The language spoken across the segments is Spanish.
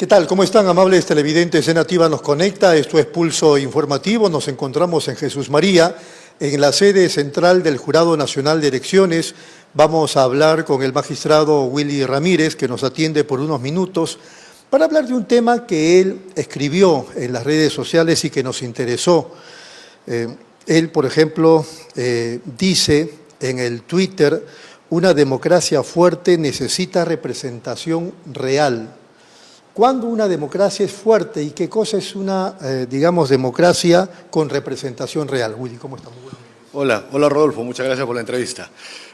¿Qué tal? ¿Cómo están, amables televidentes de Nativa Nos Conecta? Esto es Pulso Informativo. Nos encontramos en Jesús María, en la sede central del Jurado Nacional de Elecciones. Vamos a hablar con el magistrado Willy Ramírez, que nos atiende por unos minutos, para hablar de un tema que él escribió en las redes sociales y que nos interesó. Él, por ejemplo, dice en el Twitter: una democracia fuerte necesita representación real. ¿Cuándo una democracia es fuerte y qué cosa es una, democracia con representación real? Willy, ¿cómo estamos? Hola Rodolfo, muchas gracias por la entrevista.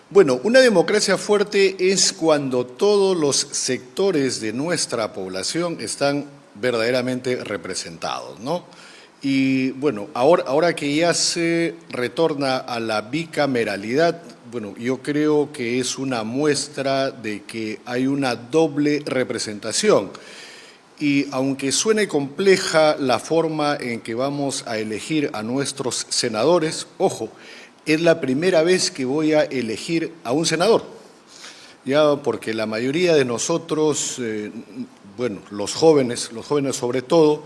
Bueno, una democracia fuerte es cuando todos los sectores de nuestra población están verdaderamente representados, ¿no? Y bueno, ahora que ya se retorna a la bicameralidad, bueno, yo creo que es una muestra de que hay una doble representación. Y aunque suene compleja la forma en que vamos a elegir a nuestros senadores, ojo, es la primera vez que voy a elegir a un senador, ya porque la mayoría de nosotros, los jóvenes sobre todo,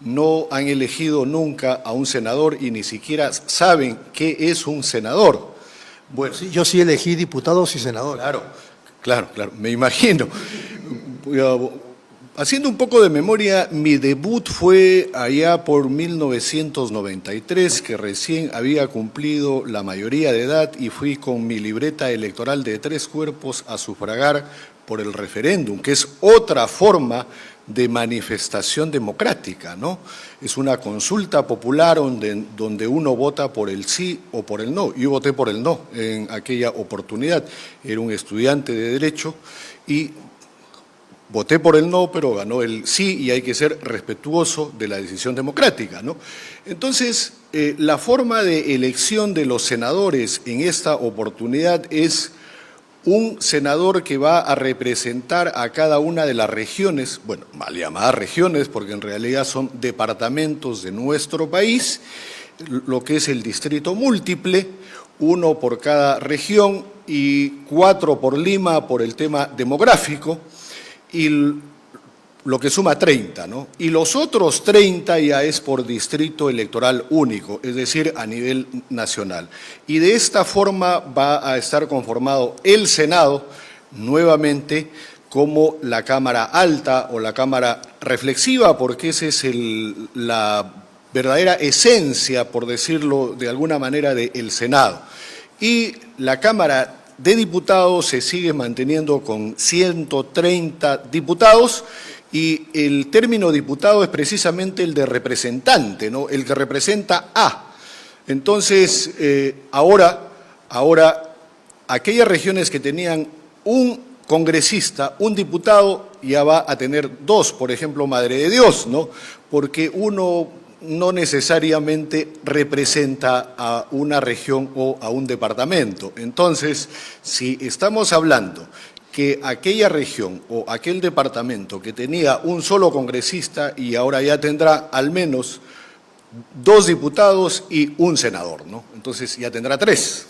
no han elegido nunca a un senador y ni siquiera saben qué es un senador. Bueno, sí, yo sí elegí diputados y senadores. Claro, me imagino. Haciendo un poco de memoria, mi debut fue allá por 1993, que recién había cumplido la mayoría de edad y fui con mi libreta electoral de 3 cuerpos a sufragar por el referéndum, que es otra forma de manifestación democrática, ¿no? Es una consulta popular donde uno vota por el sí o por el no. Yo voté por el no en aquella oportunidad. Era un estudiante de Derecho y voté por el no, pero ganó el sí y hay que ser respetuoso de la decisión democrática, ¿no? Entonces, la forma de elección de los senadores en esta oportunidad es un senador que va a representar a cada una de las regiones, bueno, mal llamadas regiones, porque en realidad son departamentos de nuestro país, lo que es el distrito múltiple, 1 por cada región y 4 por Lima por el tema demográfico, y lo que suma 30, ¿no? Y los otros 30 ya es por distrito electoral único, es decir, a nivel nacional. Y de esta forma va a estar conformado el Senado nuevamente como la Cámara Alta o la Cámara Reflexiva, porque esa es la verdadera esencia, por decirlo de alguna manera, del Senado. Y la Cámara de Diputados se sigue manteniendo con 130 diputados y el término diputado es precisamente el de representante, ¿no? El que representa a. Entonces, ahora, aquellas regiones que tenían un congresista, un diputado, ya va a tener 2, por ejemplo, Madre de Dios, ¿no? Porque uno no necesariamente representa a una región o a un departamento. Entonces, si estamos hablando que aquella región o aquel departamento que tenía un solo congresista y ahora ya tendrá al menos 2 diputados y un senador, ¿no? Entonces ya tendrá 3.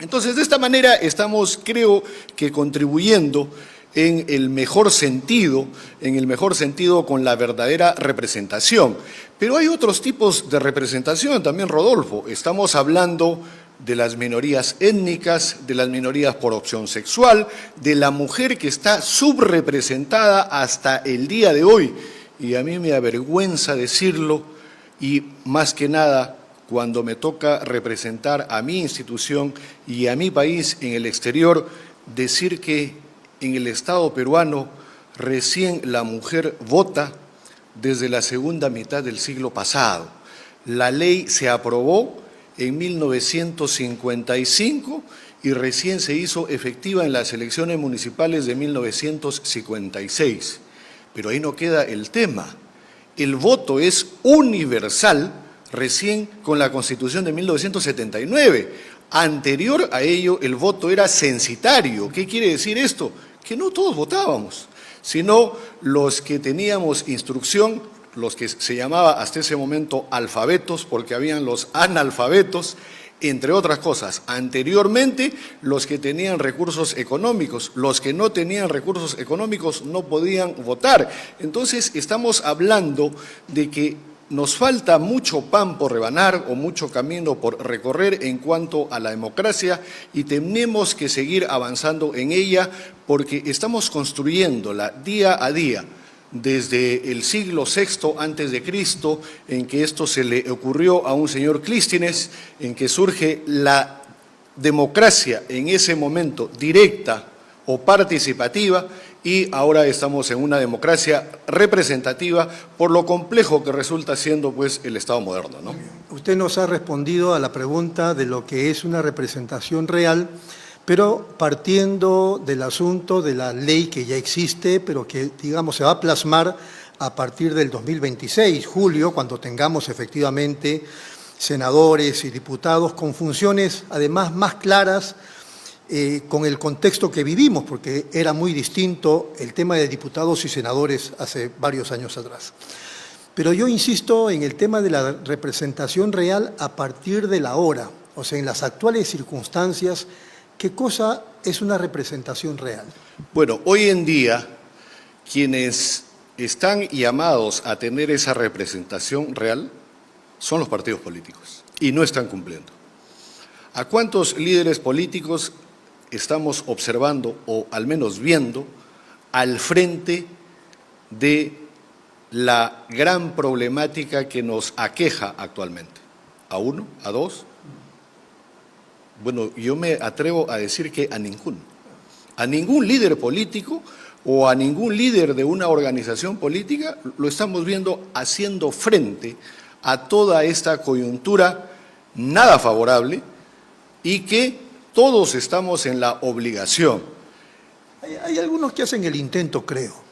Entonces, de esta manera estamos, creo que, contribuyendo en el mejor sentido con la verdadera representación. Pero hay otros tipos de representación también, Rodolfo. Estamos hablando de las minorías étnicas, de las minorías por opción sexual, de la mujer que está subrepresentada hasta el día de hoy. Y a mí me avergüenza decirlo, y más que nada cuando me toca representar a mi institución y a mi país en el exterior, decir que en el Estado peruano recién la mujer vota desde la segunda mitad del siglo pasado. La ley se aprobó en 1955 y recién se hizo efectiva en las elecciones municipales de 1956. Pero ahí no queda el tema. El voto es universal recién con la Constitución de 1979. Anterior a ello, el voto era censitario. ¿Qué quiere decir esto? Que no todos votábamos, sino los que teníamos instrucción, los que se llamaba hasta ese momento alfabetos, porque habían los analfabetos, Entre otras cosas, anteriormente los que tenían recursos económicos, los que no tenían recursos económicos no podían votar. Entonces estamos hablando de que nos falta mucho pan por rebanar o mucho camino por recorrer en cuanto a la democracia y tenemos que seguir avanzando en ella porque estamos construyéndola día a día. Desde el siglo VI antes de Cristo, en que esto se le ocurrió a un señor Clístenes, en que surge la democracia en ese momento directa o participativa, y ahora estamos en una democracia representativa por lo complejo que resulta siendo pues el Estado moderno, ¿no? Usted nos ha respondido a la pregunta de lo que es una representación real, pero partiendo del asunto de la ley que ya existe, pero que, digamos, se va a plasmar a partir del 2026, julio, cuando tengamos efectivamente senadores y diputados con funciones, además, más claras con el contexto que vivimos, porque era muy distinto el tema de diputados y senadores hace varios años atrás. Pero yo insisto en el tema de la representación real a partir de la hora, o sea, en las actuales circunstancias. ¿Qué cosa es una representación real? Bueno, hoy en día, quienes están llamados a tener esa representación real son los partidos políticos y no están cumpliendo. ¿A cuántos líderes políticos estamos observando o al menos viendo al frente de la gran problemática que nos aqueja actualmente? ¿A uno? ¿A dos? Bueno, yo me atrevo a decir que a ningún líder político o a ningún líder de una organización política lo estamos viendo haciendo frente a toda esta coyuntura nada favorable y que todos estamos en la obligación. Hay algunos que hacen el intento, creo.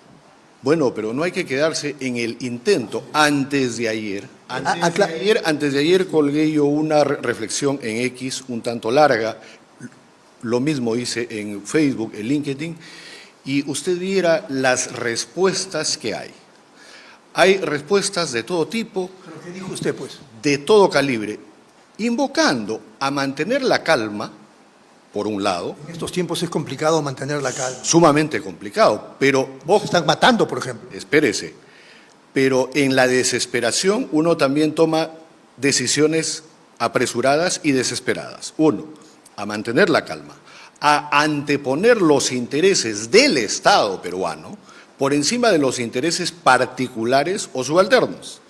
Bueno, pero no hay que quedarse en el intento. Antes de ayer colgué yo una reflexión en X un tanto larga, lo mismo hice en Facebook, en LinkedIn, y usted viera las respuestas que hay. Hay respuestas de todo tipo. ¿Pero qué dijo usted, pues? De todo calibre, invocando a mantener la calma, por un lado. En estos tiempos es complicado mantener la calma. Sumamente complicado, pero vos... Se están matando, por ejemplo. Espérese, pero en la desesperación uno también toma decisiones apresuradas y desesperadas. Uno, a mantener la calma, a anteponer los intereses del Estado peruano por encima de los intereses particulares o subalternos.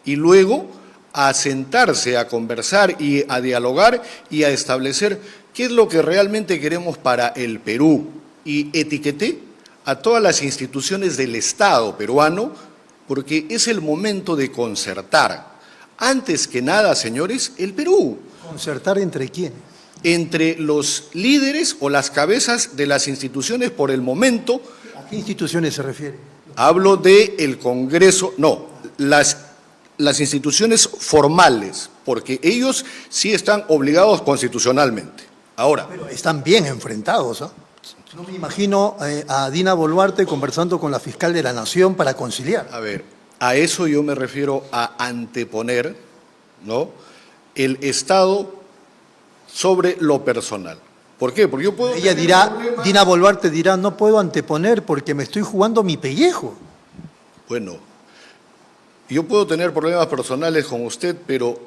Y luego a sentarse, a conversar y a dialogar y a establecer qué es lo que realmente queremos para el Perú. Y etiqueté a todas las instituciones del Estado peruano porque es el momento de concertar. Antes que nada, señores, el Perú. ¿Concertar entre quiénes? Entre los líderes o las cabezas de las instituciones por el momento. ¿A qué instituciones se refiere? Hablo del Congreso, no, las instituciones formales, porque ellos sí están obligados constitucionalmente. Ahora. Pero están bien enfrentados, ¿ah? No me imagino a Dina Boluarte conversando con la fiscal de la Nación para conciliar. A ver, a eso yo me refiero a anteponer, ¿no?, el Estado sobre lo personal. ¿Por qué? Porque yo puedo... Ella dirá, Dina Boluarte dirá, no puedo anteponer porque me estoy jugando mi pellejo. Bueno, yo puedo tener problemas personales con usted, pero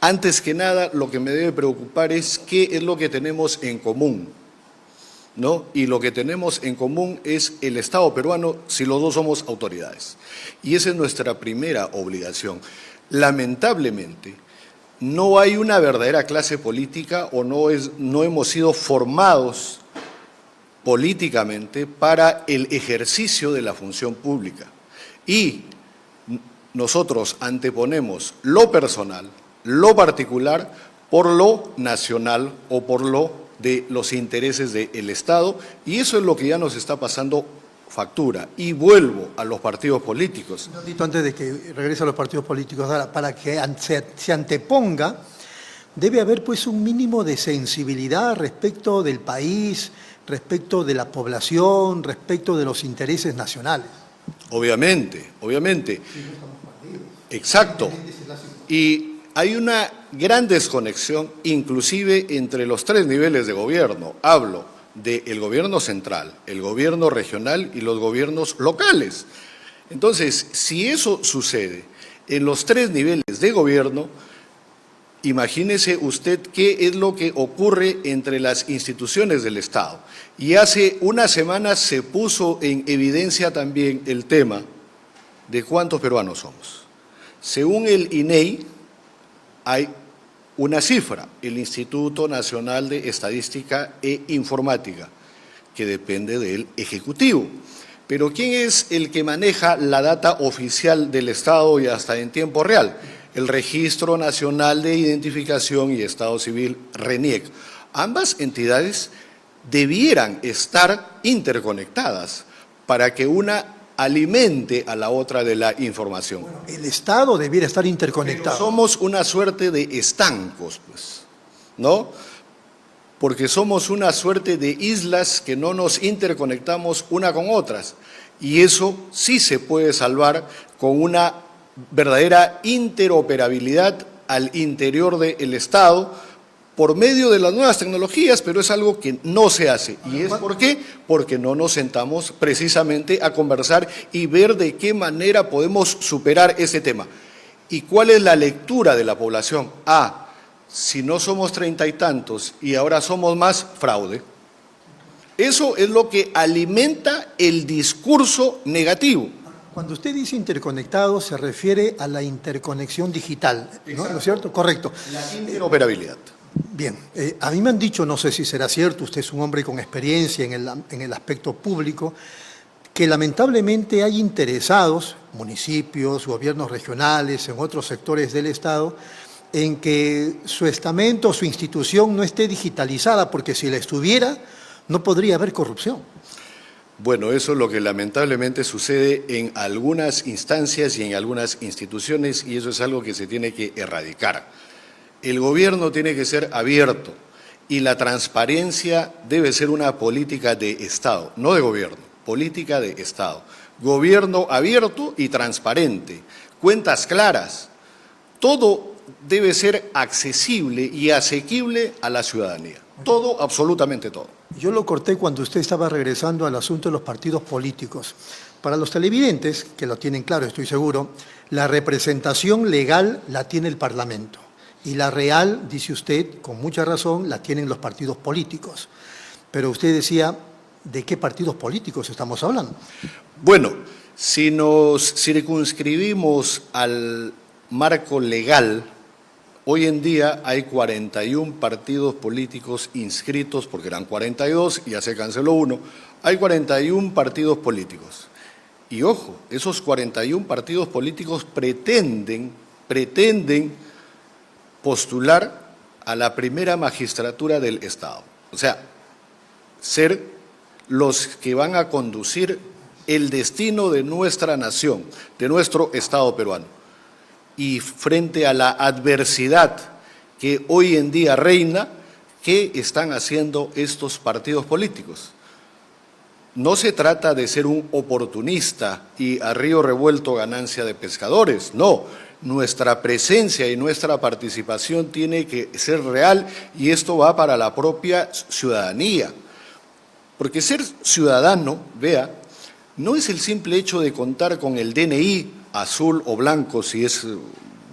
antes que nada lo que me debe preocupar es qué es lo que tenemos en común, ¿no? Y lo que tenemos en común es el Estado peruano si los dos somos autoridades. Y esa es nuestra primera obligación. Lamentablemente, no hay una verdadera clase política o no hemos sido formados políticamente para el ejercicio de la función pública. Y nosotros anteponemos lo personal, lo particular, por lo nacional o por lo de los intereses del Estado, y eso es lo que ya nos está pasando factura. Y vuelvo a los partidos políticos. Un ratito antes de que regrese a los partidos políticos, ahora, para que se anteponga, debe haber pues un mínimo de sensibilidad respecto del país, respecto de la población, respecto de los intereses nacionales. Obviamente, obviamente. Exacto. Y hay una gran desconexión inclusive entre los tres niveles de gobierno. Hablo del gobierno central, el gobierno regional y los gobiernos locales. Entonces, si eso sucede en los tres niveles de gobierno, imagínese usted qué es lo que ocurre entre las instituciones del Estado. Y hace unas semanas se puso en evidencia también el tema de cuántos peruanos somos. Según el INEI, hay una cifra, el Instituto Nacional de Estadística e Informática, que depende del Ejecutivo. Pero ¿quién es el que maneja la data oficial del Estado y hasta en tiempo real? El Registro Nacional de Identificación y Estado Civil, RENIEC. Ambas entidades debieran estar interconectadas para que una alimente a la otra de la información. Bueno, el Estado debiera estar interconectado. Pero somos una suerte de estancos, pues, ¿no? Porque somos una suerte de islas que no nos interconectamos una con otras. Y eso sí se puede salvar con una verdadera interoperabilidad al interior del Estado por medio de las nuevas tecnologías, pero es algo que no se hace. ¿Y es por qué? Porque no nos sentamos precisamente a conversar y ver de qué manera podemos superar ese tema. ¿Y cuál es la lectura de la población? Si no somos 30 y tantos y ahora somos más, fraude. Eso es lo que alimenta el discurso negativo. Cuando usted dice interconectado, se refiere a la interconexión digital, ¿no? ¿No es cierto? Correcto. La interoperabilidad. Bien, a mí me han dicho, no sé si será cierto, usted es un hombre con experiencia en el aspecto público, que lamentablemente hay interesados, municipios, gobiernos regionales, en otros sectores del Estado, en que su estamento, su institución no esté digitalizada, porque si la estuviera, no podría haber corrupción. Bueno, eso es lo que lamentablemente sucede en algunas instancias y en algunas instituciones, y eso es algo que se tiene que erradicar. El gobierno tiene que ser abierto y la transparencia debe ser una política de Estado, no de gobierno, política de Estado. Gobierno abierto y transparente, cuentas claras, todo debe ser accesible y asequible a la ciudadanía. Todo, absolutamente todo. Yo lo corté cuando usted estaba regresando al asunto de los partidos políticos. Para los televidentes, que lo tienen claro, estoy seguro, la representación legal la tiene el Parlamento. Y la real, dice usted, con mucha razón, la tienen los partidos políticos. Pero usted decía, ¿de qué partidos políticos estamos hablando? Bueno, si nos circunscribimos al marco legal, hoy en día hay 41 partidos políticos inscritos, porque eran 42 y ya se canceló uno, hay 41 partidos políticos. Y ojo, esos 41 partidos políticos pretenden postular a la primera magistratura del Estado. O sea, ser los que van a conducir el destino de nuestra nación, de nuestro Estado peruano. Y frente a la adversidad que hoy en día reina, ¿qué están haciendo estos partidos políticos? No se trata de ser un oportunista y a río revuelto ganancia de pescadores, no. Nuestra presencia y nuestra participación tiene que ser real y esto va para la propia ciudadanía. Porque ser ciudadano, vea, no es el simple hecho de contar con el DNI azul o blanco, si es,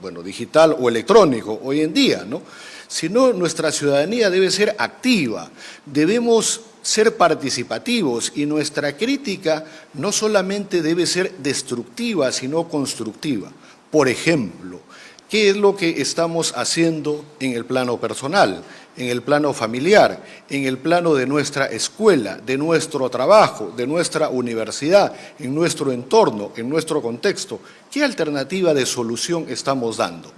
bueno, digital o electrónico hoy en día, ¿no? Sino nuestra ciudadanía debe ser activa, debemos ser participativos y nuestra crítica no solamente debe ser destructiva, sino constructiva. Por ejemplo, ¿qué es lo que estamos haciendo en el plano personal, en el plano familiar, en el plano de nuestra escuela, de nuestro trabajo, de nuestra universidad, en nuestro entorno, en nuestro contexto? ¿Qué alternativa de solución estamos dando?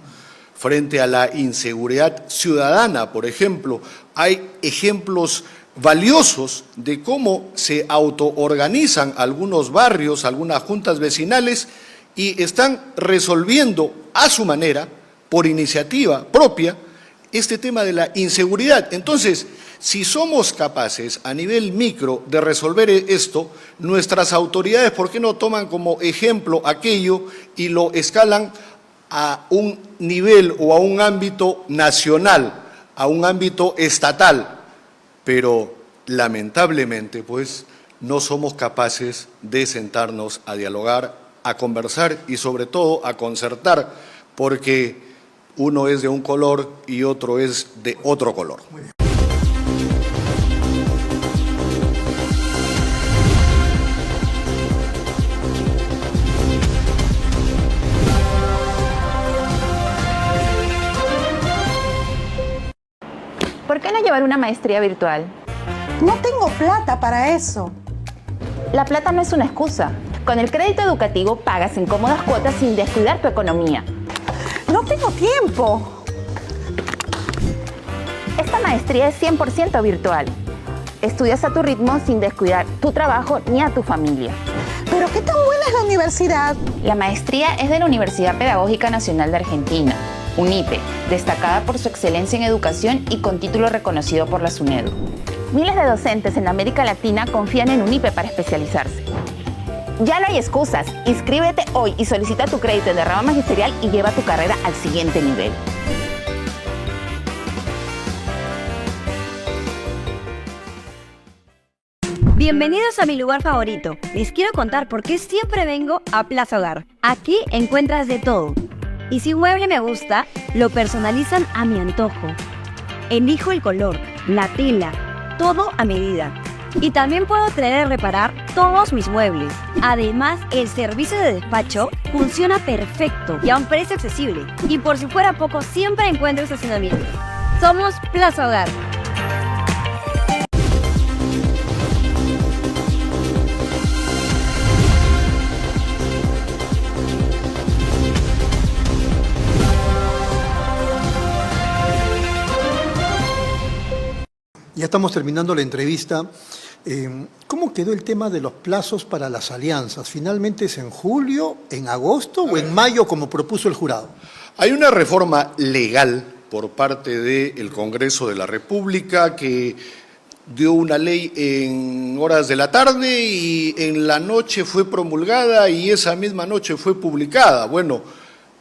Frente a la inseguridad ciudadana, por ejemplo, hay ejemplos valiosos de cómo se autoorganizan algunos barrios, algunas juntas vecinales, y están resolviendo a su manera, por iniciativa propia, este tema de la inseguridad. Entonces, si somos capaces a nivel micro de resolver esto, nuestras autoridades, ¿por qué no toman como ejemplo aquello y lo escalan a un nivel o a un ámbito nacional, a un ámbito estatal, pero lamentablemente pues no somos capaces de sentarnos a dialogar, a conversar y sobre todo a concertar, porque uno es de un color y otro es de otro color. ¿Por qué no llevar una maestría virtual? No tengo plata para eso. La plata no es una excusa. Con el crédito educativo pagas en cómodas cuotas sin descuidar tu economía. No tengo tiempo. Esta maestría es 100% virtual. Estudias a tu ritmo sin descuidar tu trabajo ni a tu familia. ¿Pero qué tan buena es la universidad? La maestría es de la Universidad Pedagógica Nacional de Argentina, UNIPE, destacada por su excelencia en educación y con título reconocido por la SUNEDU. Miles de docentes en América Latina confían en UNIPE para especializarse. Ya no hay excusas. Inscríbete hoy y solicita tu crédito en la rama magisterial y lleva tu carrera al siguiente nivel. Bienvenidos a mi lugar favorito. Les quiero contar por qué siempre vengo a Plaza Hogar. Aquí encuentras de todo. Y si un mueble me gusta, lo personalizan a mi antojo. Elijo el color, la tela, todo a medida. Y también puedo traer y reparar todos mis muebles. Además, el servicio de despacho funciona perfecto y a un precio accesible. Y por si fuera poco, siempre encuentro estacionamiento. Somos Plaza Hogar. Ya estamos terminando la entrevista. ¿Cómo quedó el tema de los plazos para las alianzas? ¿Finalmente es en julio, en agosto o en mayo como propuso el jurado? Hay una reforma legal por parte del Congreso de la República que dio una ley en horas de la tarde y en la noche fue promulgada y esa misma noche fue publicada. Bueno,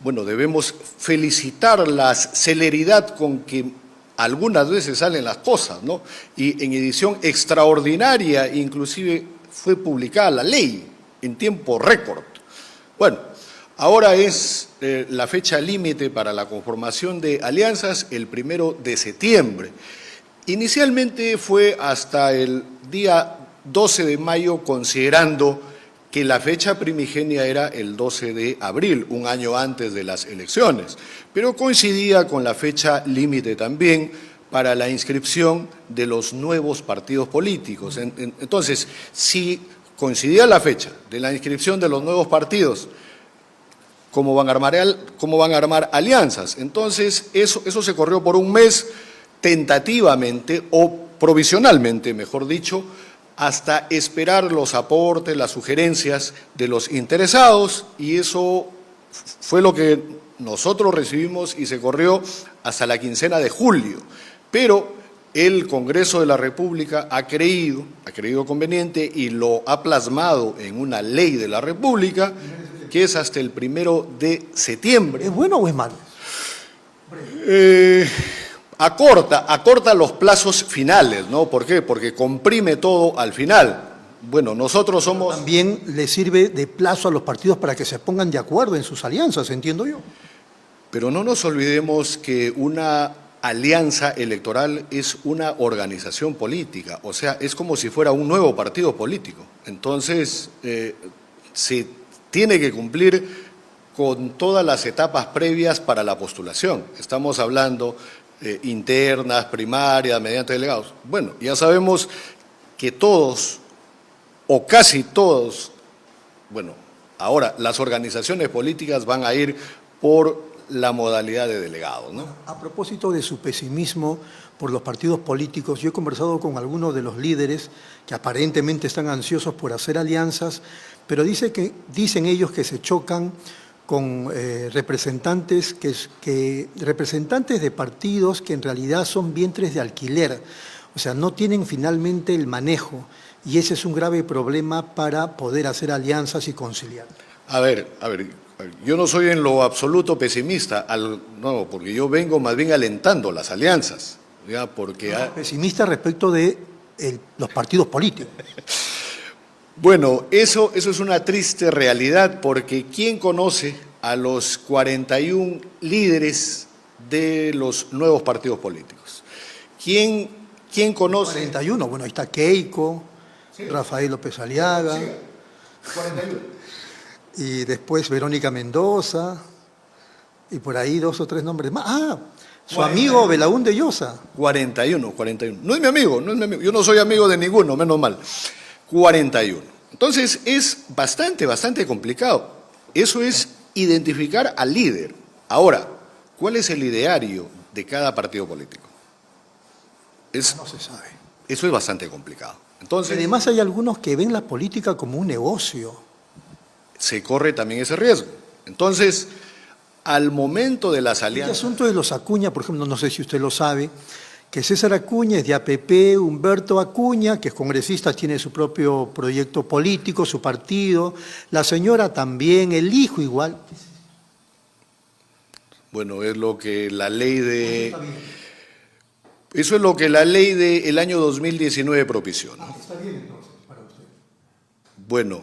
debemos felicitar la celeridad con que algunas veces salen las cosas, ¿no? Y en edición extraordinaria, inclusive fue publicada la ley en tiempo récord. Bueno, ahora es la fecha límite para la conformación de alianzas el 1 de septiembre. Inicialmente fue hasta el día 12 de mayo, considerando que la fecha primigenia era el 12 de abril, un año antes de las elecciones, pero coincidía con la fecha límite también para la inscripción de los nuevos partidos políticos. Entonces, si coincidía la fecha de la inscripción de los nuevos partidos, ¿cómo van a armar alianzas? Entonces, eso se corrió por un mes tentativamente o provisionalmente, mejor dicho, hasta esperar los aportes, las sugerencias de los interesados, y eso fue lo que nosotros recibimos y se corrió hasta la quincena de julio. Pero el Congreso de la República ha creído conveniente y lo ha plasmado en una ley de la República que es hasta el 1 de septiembre. ¿Es bueno o es malo? Acorta los plazos finales, ¿no? ¿Por qué? Porque comprime todo al final. Bueno, nosotros somos... También le sirve de plazo a los partidos para que se pongan de acuerdo en sus alianzas, entiendo yo. Pero no nos olvidemos que una alianza electoral es una organización política, o sea, es como si fuera un nuevo partido político. Entonces, se tiene que cumplir con todas las etapas previas para la postulación. Estamos hablando internas, primarias, mediante delegados. Bueno, ya sabemos que todos, o casi todos, bueno, ahora las organizaciones políticas van a ir por la modalidad de delegado, ¿no? A propósito de su pesimismo por los partidos políticos, yo he conversado con algunos de los líderes que aparentemente están ansiosos por hacer alianzas, pero dicen ellos que se chocan con representantes de partidos que en realidad son vientres de alquiler, o sea, no tienen finalmente el manejo, y ese es un grave problema para poder hacer alianzas y conciliar. A ver, Yo no soy en lo absoluto pesimista, no, porque yo vengo más bien alentando las alianzas, ¿ya? Porque Pesimista respecto de los partidos políticos. bueno, eso es una triste realidad, porque ¿quién conoce a los 41 líderes de los nuevos partidos políticos? ¿Quién conoce? 41, bueno, ahí está Keiko, Rafael López Aliaga. 41. Y después Verónica Mendoza, y por ahí 2 o 3 nombres más. Ah, su amigo Belaúnde Llosa. 41. No es mi amigo, yo no soy amigo de ninguno, menos mal. 41. Entonces es bastante complicado. Eso es identificar al líder. Ahora, ¿cuál es el ideario de cada partido político? No se sabe. Eso es bastante complicado. Entonces, Además hay algunos que ven la política como un negocio. se corre también ese riesgo. Entonces, al momento de las El alianzas... asunto de los Acuña, por ejemplo, no sé si usted lo sabe, que César Acuña es de APP, Humberto Acuña, que es congresista, tiene su propio proyecto político, su partido, la señora también, el hijo igual. Bueno, es lo que la ley de... Eso es lo que la ley del año 2019 propició, ¿no? Está bien entonces para usted. Bueno,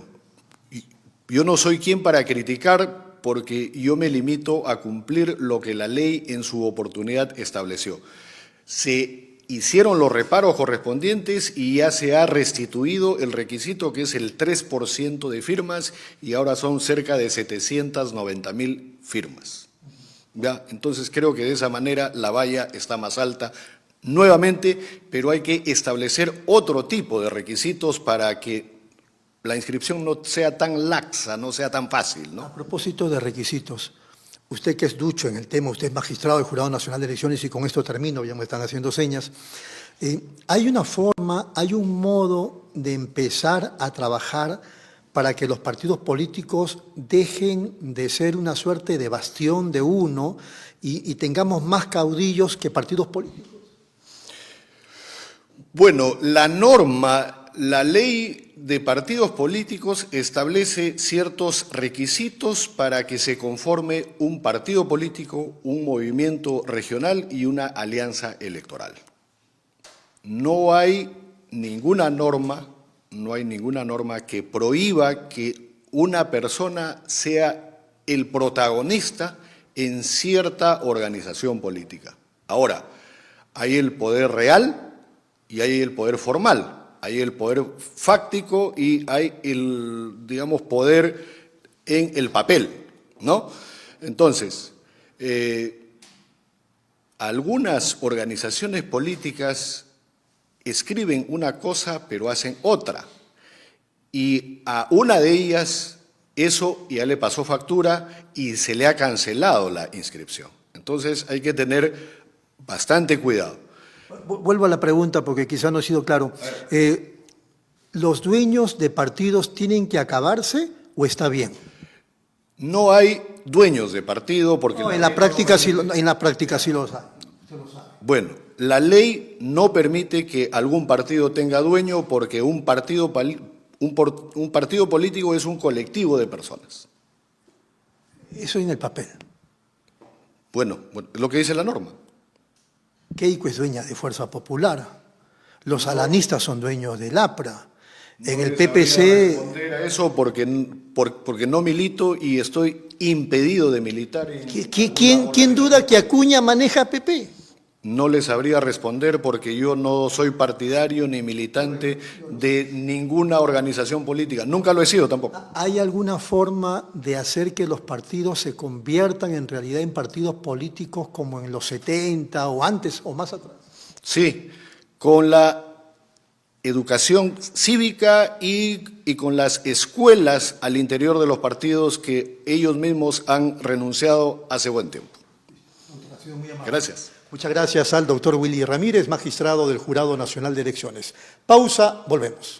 yo no soy quien para criticar, porque yo me limito a cumplir lo que la ley en su oportunidad estableció. Se hicieron los reparos correspondientes y ya se ha restituido el requisito, que es el 3% de firmas, y ahora son cerca de 790.000 firmas. ¿Ya? Entonces creo que de esa manera la valla está más alta nuevamente, pero hay que establecer otro tipo de requisitos para que la inscripción no sea tan laxa, no sea tan fácil, ¿no? A propósito de requisitos, usted que es ducho en el tema, usted es magistrado del Jurado Nacional de Elecciones, y con esto termino, ya me están haciendo señas, hay una forma, hay un modo de empezar a trabajar para que los partidos políticos dejen de ser una suerte de bastión de uno y tengamos más caudillos que partidos políticos. Bueno, la norma, la ley de partidos políticos establece ciertos requisitos para que se conforme un partido político, un movimiento regional y una alianza electoral. No hay ninguna norma que prohíba que una persona sea el protagonista en cierta organización política. Ahora, hay el poder real y hay el poder formal. Hay el poder fáctico y hay el, digamos, poder en el papel, ¿no? Entonces, algunas organizaciones políticas escriben una cosa pero hacen otra. Y a una de ellas eso ya le pasó factura y se le ha cancelado la inscripción. Entonces hay que tener bastante cuidado. Vuelvo a la pregunta porque quizá no he sido claro. ¿Los dueños de partidos tienen que acabarse o está bien? No hay dueños de partido porque... No, en la práctica sí lo sabe. Bueno, la ley no permite que algún partido tenga dueño porque un partido político es un colectivo de personas. Eso en el papel. Bueno, es lo que dice la norma. Keiko es dueña de Fuerza Popular. Los alanistas son dueños del APRA. En el PPC... Eso porque no milito y estoy impedido de militar. ¿Quién duda que Acuña maneja PP? No les sabría responder porque yo no soy partidario ni militante de ninguna organización política. Nunca lo he sido tampoco. ¿Hay alguna forma de hacer que los partidos se conviertan en realidad en partidos políticos como en los 70 o antes o más atrás? Sí, con la educación cívica y con las escuelas al interior de los partidos que ellos mismos han renunciado hace buen tiempo. Gracias. Muchas gracias al doctor Willy Ramírez, magistrado del Jurado Nacional de Elecciones. Pausa, volvemos.